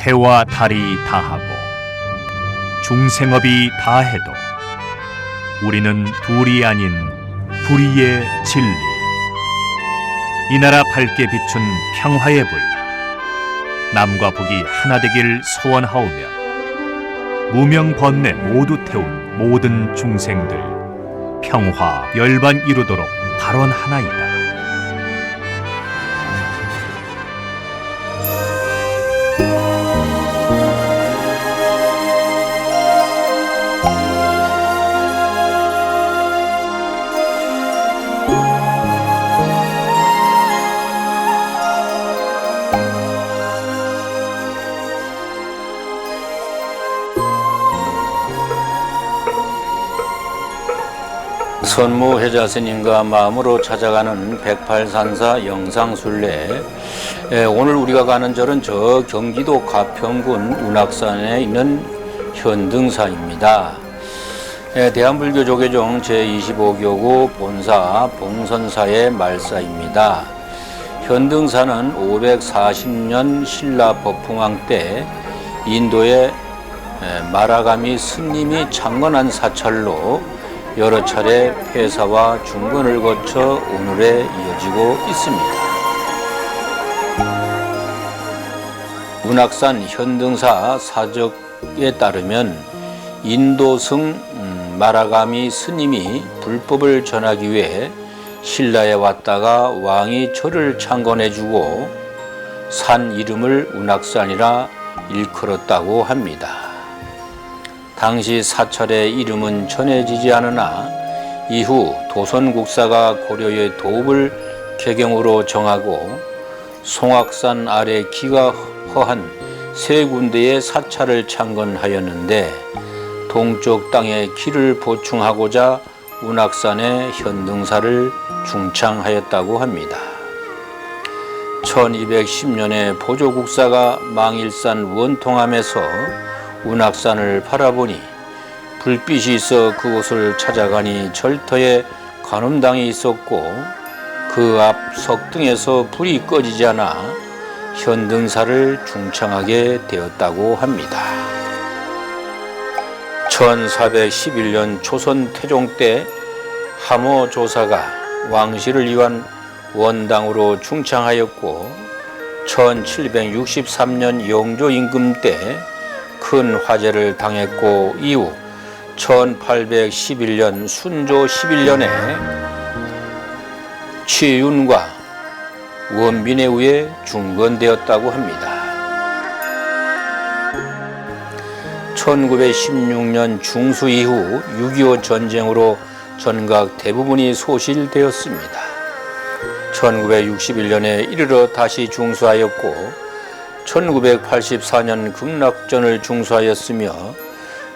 해와 달이 다하고 중생업이 다해도 우리는 둘이 아닌 불의의 진리, 이 나라 밝게 비춘 평화의 불, 남과 북이 하나 되길 소원하오며 무명 번뇌 모두 태운 모든 중생들 평화 열반 이루도록 발언하나이다. 선무회자 스님과 마음으로 찾아가는 108산사 영상순례. 오늘 우리가 가는 절은 저 경기도 가평군 운악산에 있는 현등사입니다. 대한불교 조계종 제25교구 본사 봉선사의 말사입니다. 현등사는 540년 신라 법흥왕 때 인도의 마라가미 스님이 창건한 사찰로 여러 차례 폐사와 중건을 거쳐 오늘에 이어지고 있습니다. 운악산 현등사 사적에 따르면 인도승 마라가미 스님이 불법을 전하기 위해 신라에 왔다가 왕이 절을 창건해주고 산 이름을 운악산이라 일컬었다고 합니다. 당시 사찰의 이름은 전해지지 않으나 이후 도선국사가 고려의 도읍을 개경으로 정하고 송악산 아래 기가 허한 세 군데의 사찰을 창건하였는데 동쪽 땅에 길을 보충하고자 운악산에 현등사를 중창하였다고 합니다. 1210년에 보조국사가 망일산 원통함에서 운악산을 바라보니 불빛이 있어 그곳을 찾아가니 절터에 관음당이 있었고 그 앞 석등에서 불이 꺼지지 않아 현등사를 중창하게 되었다고 합니다. 1411년 조선 태종 때 함호 조사가 왕실을 위한 원당으로 중창하였고 1763년 영조 임금 때 큰 화재를 당했고 이후 1811년 순조 11년에 취윤과 원빈에 의해 중건되었다고 합니다. 1916년 중수 이후 6.25 전쟁으로 전각 대부분이 소실되었습니다. 1961년에 이르러 다시 중수하였고 1984년 극락전을 중수하였으며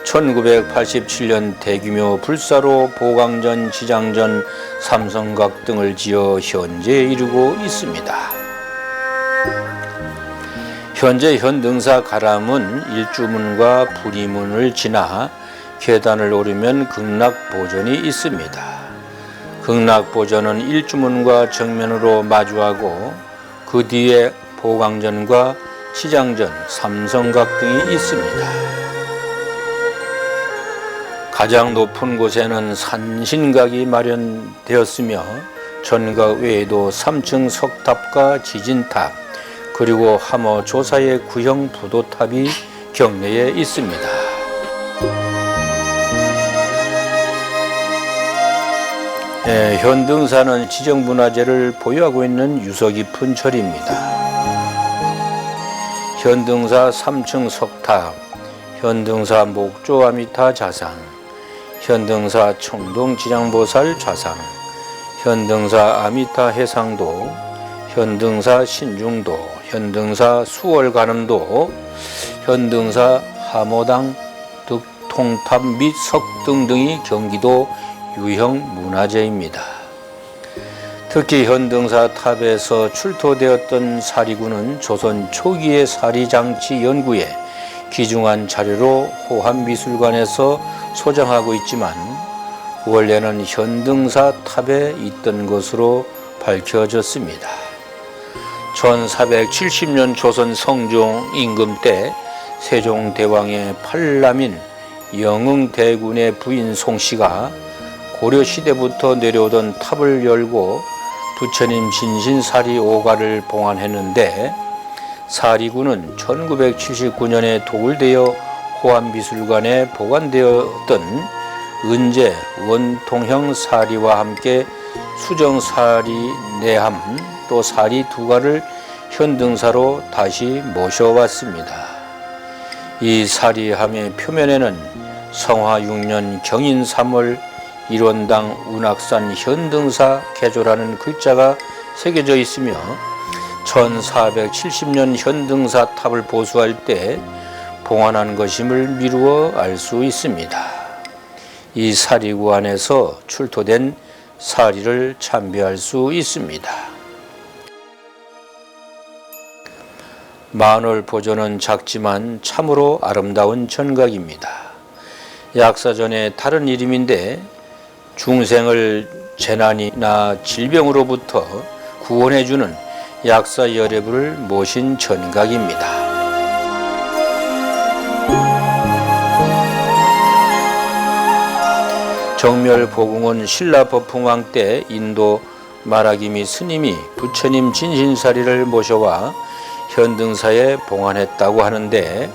1987년 대규모 불사로 보강전, 지장전, 삼성각 등을 지어 현재에 이르고 있습니다. 현재 현등사 가람은 일주문과 부리문을 지나 계단을 오르면 극락보전이 있습니다. 극락보전은 일주문과 정면으로 마주하고 그 뒤에 보강전과 치장전, 삼성각 등이 있습니다. 가장 높은 곳에는 산신각이 마련되었으며 전각 외에도 3층 석탑과 지진탑 그리고 함호 조사의 구형 부도탑이 경내에 있습니다. 현등사는 지정문화재를 보유하고 있는 유서 깊은 절입니다. 현등사 3층 석탑, 현등사 목조 아미타 좌상, 현등사 청동지장보살 좌상, 현등사 아미타 해상도, 현등사 신중도, 현등사 수월관음도, 현등사 함호당 득통탑 및 석등 등이 경기도 유형 문화재입니다. 특히 현등사 탑에서 출토되었던 사리구는 조선 초기의 사리장치 연구에 귀중한 자료로 호암미술관에서 소장하고 있지만 원래는 현등사 탑에 있던 것으로 밝혀졌습니다. 1470년 조선 성종 임금 때 세종대왕의 팔남인 영흥대군의 부인 송씨가 고려시대부터 내려오던 탑을 열고 부처님 진신사리 5가를 봉안했는데, 사리구는 1979년에 도굴되어 호암미술관에 보관되었던 은제 원통형 사리와 함께 수정사리 내함 또 사리 2가를 현등사로 다시 모셔왔습니다. 이 사리함의 표면에는 성화 6년 경인 3월 1원당 운악산 현등사 개조라는 글자가 새겨져 있으며 1470년 현등사 탑을 보수할 때 봉안한 것임을 미루어 알 수 있습니다. 이 사리구 안에서 출토된 사리를 참배할 수 있습니다. 만월 보존은 작지만 참으로 아름다운 전각입니다. 약사전의 다른 이름인데 중생을 재난이나 질병으로부터 구원해주는 약사열애부를 모신 전각입니다. 정멸보궁은 신라법흥왕 때 인도 마라기미 스님이 부처님 진신사리를 모셔와 현등사에 봉안했다고 하는데,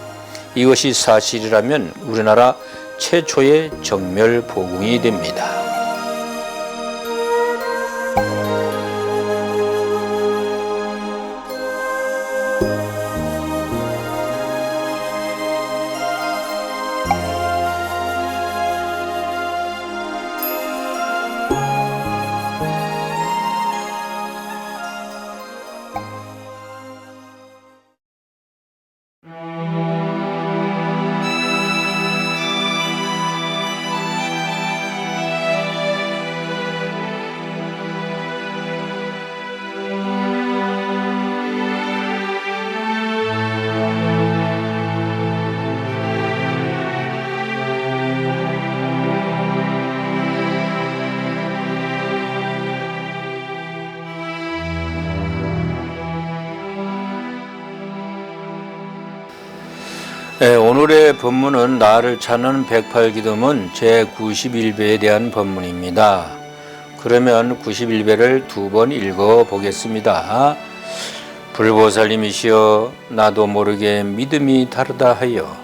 이것이 사실이라면 우리나라 최초의 정멸보궁이 됩니다. 오늘의 법문은 나를 찾는 108기도문 제91배에 대한 법문입니다. 그러면 91배를 2번 읽어 보겠습니다. 불보살님이시여, 나도 모르게 믿음이 다르다 하여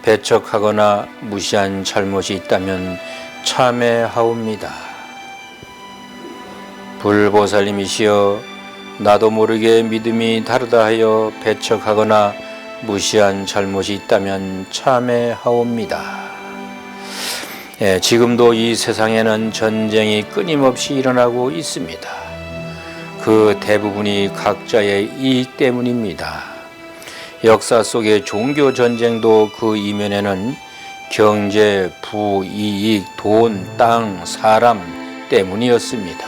배척하거나 무시한 잘못이 있다면 참회하옵니다. 불보살님이시여, 나도 모르게 믿음이 다르다 하여 배척하거나 무시한 잘못이 있다면 참회하옵니다. 지금도 이 세상에는 전쟁이 끊임없이 일어나고 있습니다. 그 대부분이 각자의 이익 때문입니다. 역사 속의 종교 전쟁도 그 이면에는 경제, 부, 이익, 돈, 땅, 사람 때문이었습니다.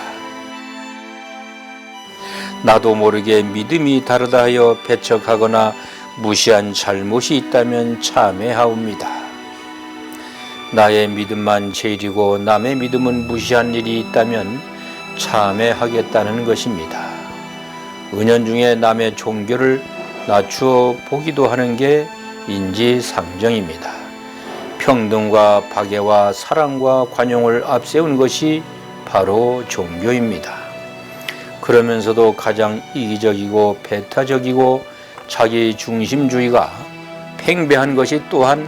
나도 모르게 믿음이 다르다 하여 배척하거나 무시한 잘못이 있다면 참회하옵니다. 나의 믿음만 제일이고 남의 믿음은 무시한 일이 있다면 참회하겠다는 것입니다. 은연중에 남의 종교를 낮추어 보기도 하는 게 인지상정입니다. 평등과 박애와 사랑과 관용을 앞세운 것이 바로 종교입니다. 그러면서도 가장 이기적이고 배타적이고 자기 중심주의가 팽배한 것이 또한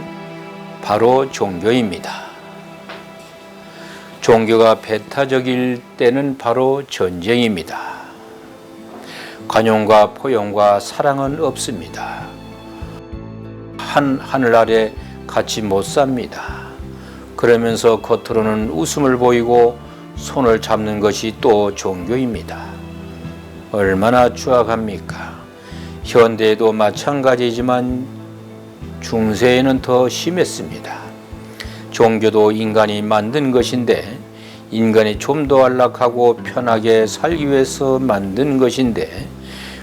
바로 종교입니다. 종교가 배타적일 때는 바로 전쟁입니다. 관용과 포용과 사랑은 없습니다. 하늘 아래 같이 못 삽니다. 그러면서 겉으로는 웃음을 보이고 손을 잡는 것이 또 종교입니다. 얼마나 추악합니까? 현대에도 마찬가지지만 중세에는 더 심했습니다. 종교도 인간이 만든 것인데, 인간이 좀 더 안락하고 편하게 살기 위해서 만든 것인데,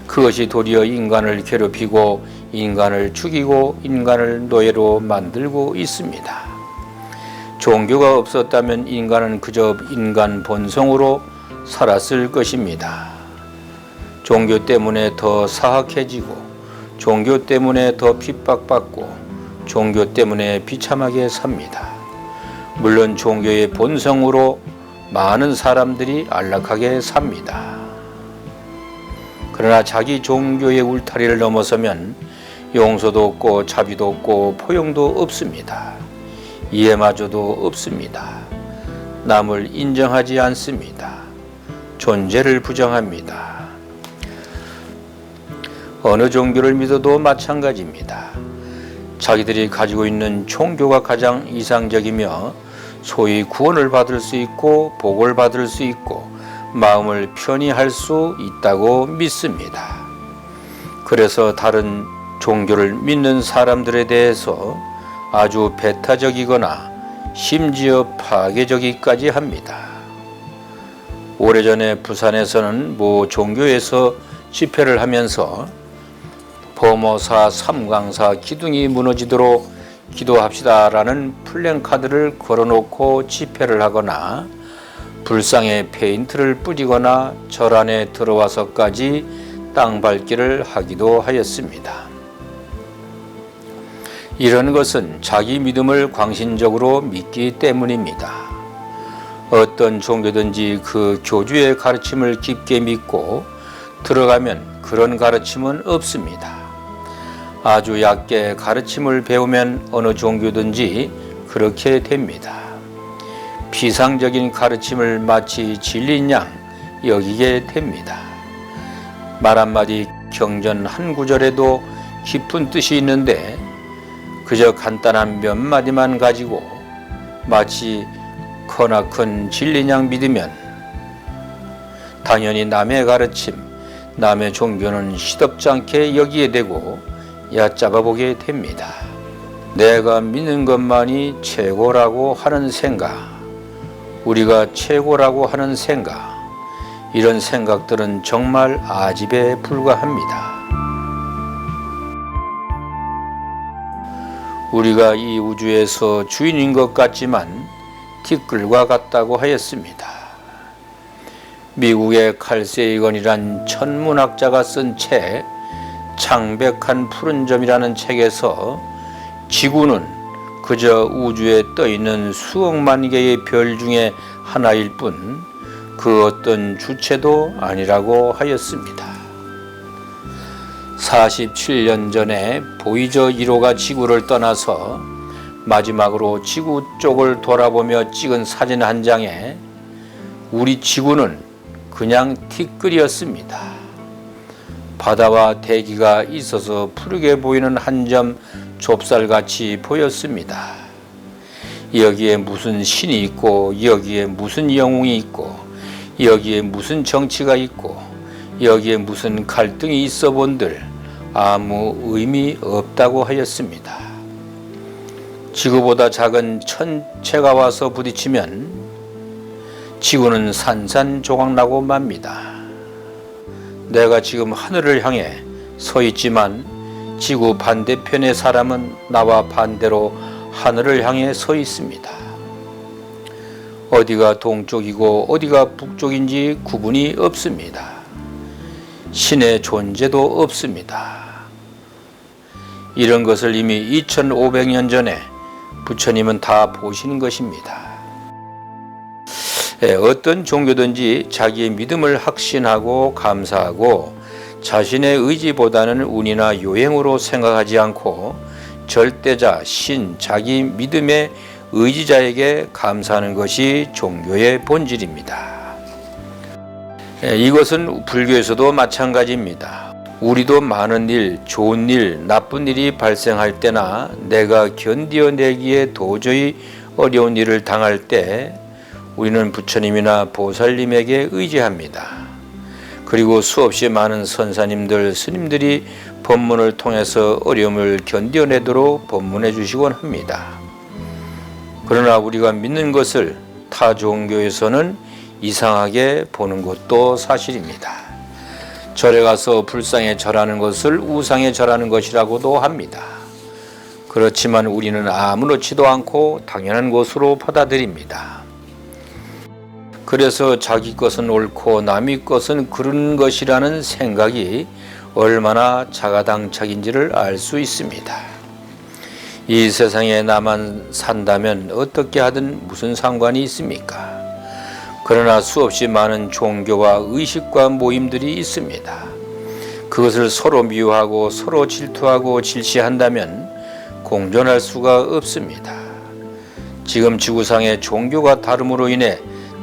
그것이 도리어 인간을 괴롭히고 인간을 죽이고 인간을 노예로 만들고 있습니다. 종교가 없었다면 인간은 그저 인간 본성으로 살았을 것입니다. 종교 때문에 더 사악해지고 종교 때문에 더 핍박받고 종교 때문에 비참하게 삽니다. 물론 종교의 본성으로 많은 사람들이 안락하게 삽니다. 그러나 자기 종교의 울타리를 넘어서면 용서도 없고 자비도 없고 포용도 없습니다. 이해마저도 없습니다. 남을 인정하지 않습니다. 존재를 부정합니다. 어느 종교를 믿어도 마찬가지입니다. 자기들이 가지고 있는 종교가 가장 이상적이며 소위 구원을 받을 수 있고 복을 받을 수 있고 마음을 편히 할 수 있다고 믿습니다. 그래서 다른 종교를 믿는 사람들에 대해서 아주 배타적이거나 심지어 파괴적이기까지 합니다. 오래전에 부산에서는 모 종교에서 집회를 하면서 범어사 삼강사 기둥이 무너지도록 기도합시다라는 플랜카드를 걸어놓고 집회를 하거나 불상에 페인트를 뿌리거나 절 안에 들어와서까지 땅 밟기를 하기도 하였습니다. 이런 것은 자기 믿음을 광신적으로 믿기 때문입니다. 어떤 종교든지 그 교주의 가르침을 깊게 믿고 들어가면 그런 가르침은 없습니다. 아주 얕게 가르침을 배우면 어느 종교든지 그렇게 됩니다. 피상적인 가르침을 마치 진리인 양 여기게 됩니다. 말 한마디 경전 한 구절에도 깊은 뜻이 있는데 그저 간단한 몇 마디만 가지고 마치 커나 큰 진리인 양 믿으면 당연히 남의 가르침, 남의 종교는 시덥지 않게 여기게 되고 얕잡아 보게 됩니다. 내가 믿는 것만이 최고라고 하는 생각, 우리가 최고라고 하는 생각, 이런 생각들은 정말 아집에 불과합니다. 우리가 이 우주에서 주인인 것 같지만 티끌과 같다고 하였습니다. 미국의 칼세이건이란 천문학자가 쓴 책 창백한 푸른 점이라는 책에서 지구는 그저 우주에 떠있는 수억만 개의 별 중에 하나일 뿐 그 어떤 주체도 아니라고 하였습니다. 47년 전에 보이저 1호가 지구를 떠나서 마지막으로 지구 쪽을 돌아보며 찍은 사진 한 장에 우리 지구는 그냥 티끌이었습니다. 바다와 대기가 있어서 푸르게 보이는 한 점 좁쌀같이 보였습니다. 여기에 무슨 신이 있고 여기에 무슨 영웅이 있고 여기에 무슨 정치가 있고 여기에 무슨 갈등이 있어 본들 아무 의미 없다고 하였습니다. 지구보다 작은 천체가 와서 부딪히면 지구는 산산조각나고 맙니다. 내가 지금 하늘을 향해 서 있지만 지구 반대편의 사람은 나와 반대로 하늘을 향해 서 있습니다. 어디가 동쪽이고 어디가 북쪽인지 구분이 없습니다. 신의 존재도 없습니다. 이런 것을 이미 2500년 전에 부처님은 다 보신 것입니다. 어떤 종교든지 자기의 믿음을 확신하고 감사하고 자신의 의지보다는 운이나 요행으로 생각하지 않고 절대자, 신, 자기 믿음의 의지자에게 감사하는 것이 종교의 본질입니다. 이것은 불교에서도 마찬가지입니다. 우리도 많은 일, 좋은 일, 나쁜 일이 발생할 때나 내가 견디어내기에 도저히 어려운 일을 당할 때 우리는 부처님이나 보살님에게 의지합니다. 그리고 수없이 많은 선사님들, 스님들이 법문을 통해서 어려움을 견뎌내도록 법문해 주시곤 합니다. 그러나 우리가 믿는 것을 타 종교에서는 이상하게 보는 것도 사실입니다. 절에 가서 불상에 절하는 것을 우상에 절하는 것이라고도 합니다. 그렇지만 우리는 아무렇지도 않고 당연한 것으로 받아들입니다. 그래서 자기 것은 옳고 남의 것은 그른 것이라는 생각이 얼마나 자가당착인지를 알 수 있습니다. 이 세상에 나만 산다면 어떻게 하든 무슨 상관이 있습니까? 그러나 수없이 많은 종교와 의식과 모임들이 있습니다. 그것을 서로 미워하고 서로 질투하고 질시한다면 공존할 수가 없습니다. 지금 지구상의 종교가 다름으로 인해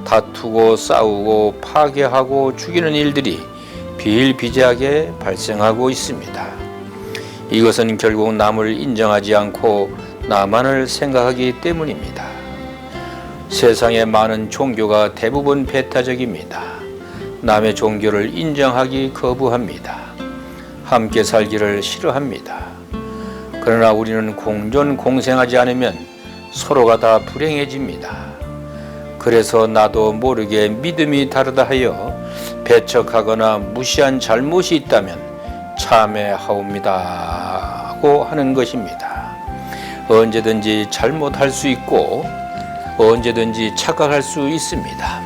다투고 싸우고 파괴하고 죽이는 일들이 비일비재하게 발생하고 있습니다. 이것은 결국 남을 인정하지 않고 나만을 생각하기 때문입니다. 세상의 많은 종교가 대부분 배타적입니다. 남의 종교를 인정하기 거부합니다. 함께 살기를 싫어합니다. 그러나 우리는 공존 공생하지 않으면 서로가 다 불행해집니다. 그래서 나도 모르게 믿음이 다르다 하여 배척하거나 무시한 잘못이 있다면 참회하옵니다 하고 하는 것입니다. 언제든지 잘못할 수 있고 언제든지 착각할 수 있습니다.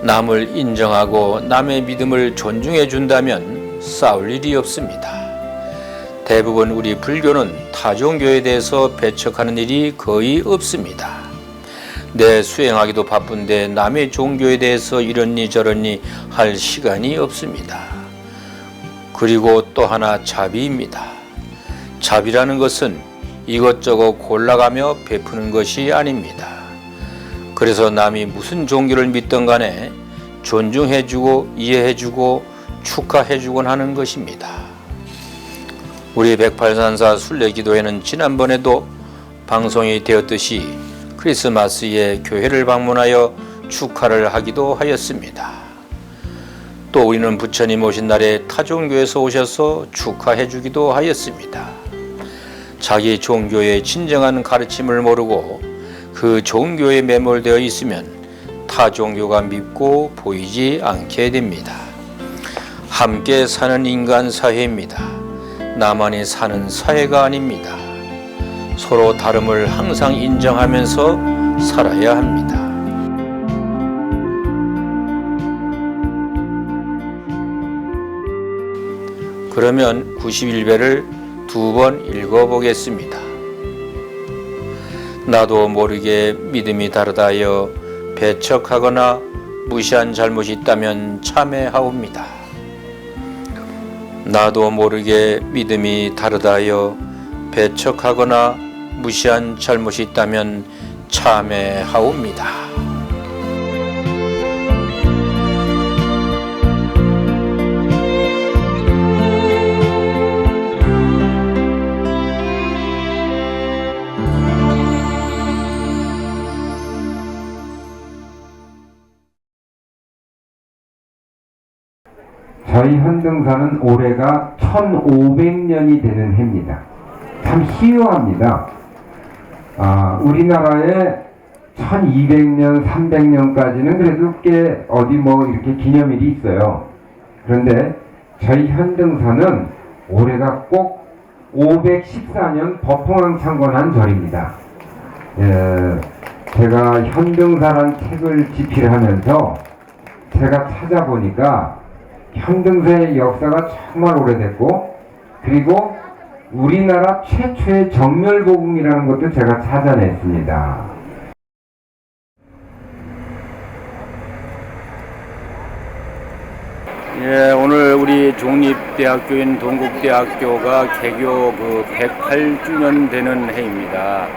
남을 인정하고 남의 믿음을 존중해 준다면 싸울 일이 없습니다. 대부분 우리 불교는 타종교에 대해서 배척하는 일이 거의 없습니다. 내 수행하기도 바쁜데 남의 종교에 대해서 이러니 저러니 할 시간이 없습니다. 그리고 또 하나 자비입니다. 자비라는 것은 이것저것 골라가며 베푸는 것이 아닙니다. 그래서 남이 무슨 종교를 믿든 간에 존중해주고 이해해주고 축하해주곤 하는 것입니다. 우리 108산사 순례기도회는 지난번에도 방송이 되었듯이 크리스마스에 교회를 방문하여 축하를 하기도 하였습니다. 또 우리는 부처님 오신 날에 타종교에서 오셔서 축하해 주기도 하였습니다. 자기 종교의 진정한 가르침을 모르고 그 종교에 매몰되어 있으면 타종교가 밉고 보이지 않게 됩니다. 함께 사는 인간 사회입니다. 나만이 사는 사회가 아닙니다. 서로 다름을 항상 인정하면서 살아야 합니다. 그러면 91배를 2번 읽어보겠습니다. 나도 모르게 믿음이 다르다 하여 배척하거나 무시한 잘못이 있다면 참회하옵니다. 나도 모르게 믿음이 다르다 하여 배척하거나 무시한 잘못이 있다면 참회하옵니다. 저희 현등사는 올해가 1500년이 되는 해입니다. 참 희유합니다. 우리나라에 1200년, 300년까지는 그래도 꽤 어디 뭐 이렇게 기념일이 있어요. 그런데 저희 현등사는 올해가 꼭 514년 법흥왕 창건한 절입니다. 제가 현등사란 책을 집필하면서 제가 찾아보니까 현등사의 역사가 정말 오래됐고, 그리고 우리나라 최초의 정멸복음이라는 것도 제가 찾아냈습니다. 예, 오늘 우리 종립대학교인 동국대학교가 개교 108주년 되는 해입니다.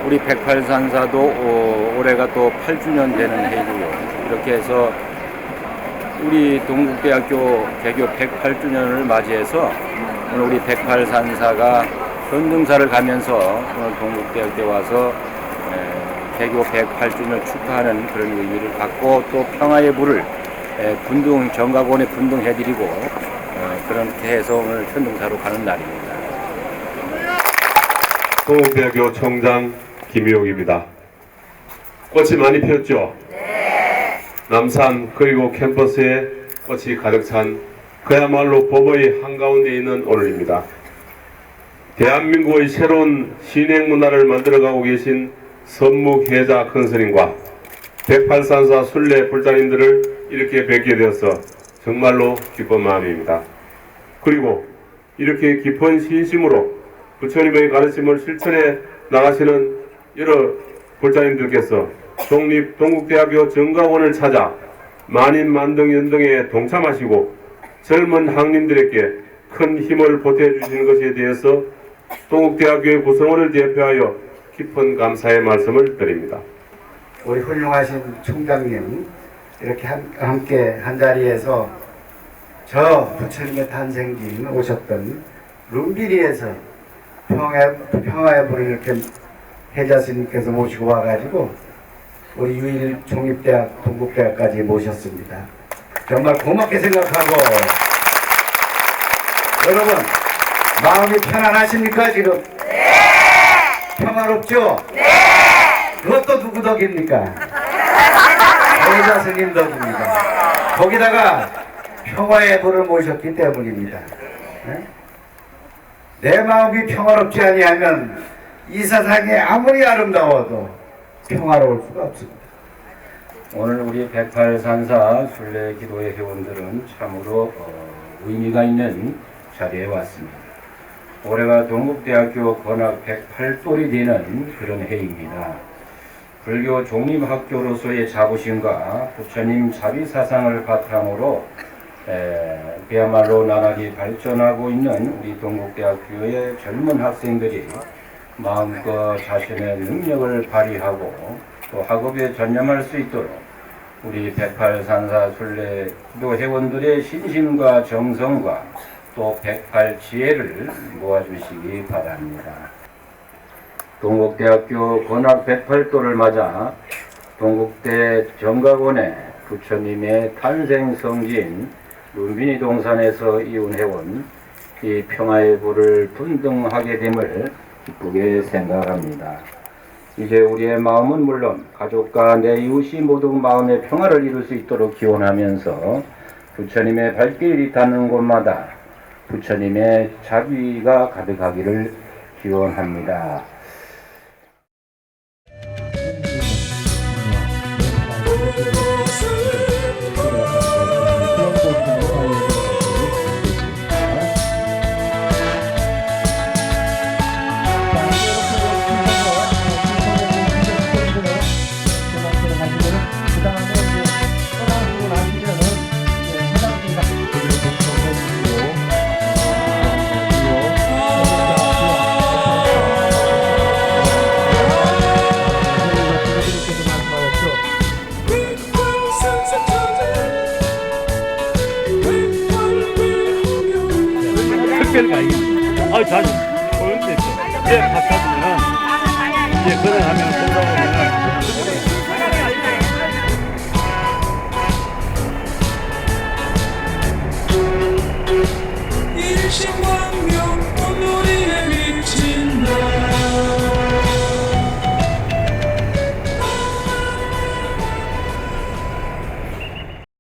우리 108산사도 올해가 또 8주년 되는 해이고요. 이렇게 해서 우리 동국대학교 개교 108주년을 맞이해서 오늘 우리 108산사가 현등사를 가면서 오늘 동국대학교에 와서 개교 108주년을 축하하는 그런 의미를 갖고, 또 평화의 불을 분등 정각원에 분등해드리고 그렇게 해서 오늘 현등사로 가는 날입니다. 동국대학교 총장 김희옥입니다. 꽃이 많이 피었죠? 네. 남산 그리고 캠퍼스에 꽃이 가득 찬 그야말로 법의 한가운데 있는 오늘입니다. 대한민국의 새로운 신행 문화를 만들어가고 계신 선무계자 큰스님과 108산사 순례 불자님들을 이렇게 뵙게 되어서 정말로 기쁜 마음입니다. 그리고 이렇게 깊은 신심으로 부처님의 가르침을 실천해 나가시는 여러 불자님들께서 독립 동국대학교 정가원을 찾아 만인 만등 연등에 동참하시고 젊은 학님들에게 큰 힘을 보태주시는 것에 대해서 동국대학교의 구성원을 대표하여 깊은 감사의 말씀을 드립니다. 우리 훌륭하신 총장님 이렇게 함께 한자리에서 저 부처님의 탄생길 오셨던 룸비리에서 평화의 불을 이렇게 해자스님께서 모시고 와가지고 우리 유일 종립대학 동국대학까지 모셨습니다. 정말 고맙게 생각하고 여러분 마음이 편안하십니까 지금? 네! 평화롭죠? 네! 그것도 누구 덕입니까? 해자 스님 덕입니다. 거기다가 평화의 불을 모셨기 때문입니다. 네? 내 마음이 평화롭지 아니하면 이 세상이 아무리 아름다워도 평화로울 수가 없습니다. 오늘 우리 108산사 순례 기도회 회원들은 참으로 의미가 있는 자리에 왔습니다. 올해가 동국대학교 건학 108돌이 되는 그런 해입니다. 불교 종립학교로서의 자부심과 부처님 자비사상을 바탕으로 그야말로 나날이 발전하고 있는 우리 동국대학교의 젊은 학생들이 마음껏 자신의 능력을 발휘하고 또 학업에 전념할 수 있도록 우리 108산사 순례 기도 회원들의 신심과 정성과 또 108지혜를 모아주시기 바랍니다. 동국대학교 건학 108돌을 맞아 동국대 정각원에 부처님의 탄생 성지인 룸비니 동산에서 이운해온 이 평화의 불을 분등하게 됨을 기쁘게 생각합니다. 이제 우리의 마음은 물론 가족과 내 이웃이 모두 마음의 평화를 이룰 수 있도록 기원하면서 부처님의 발길이 닿는 곳마다 부처님의 자비가 가득하기를 기원합니다. 자주 소용도 있어. 이제 바꿔주면 이제 그래 하면 돌아오면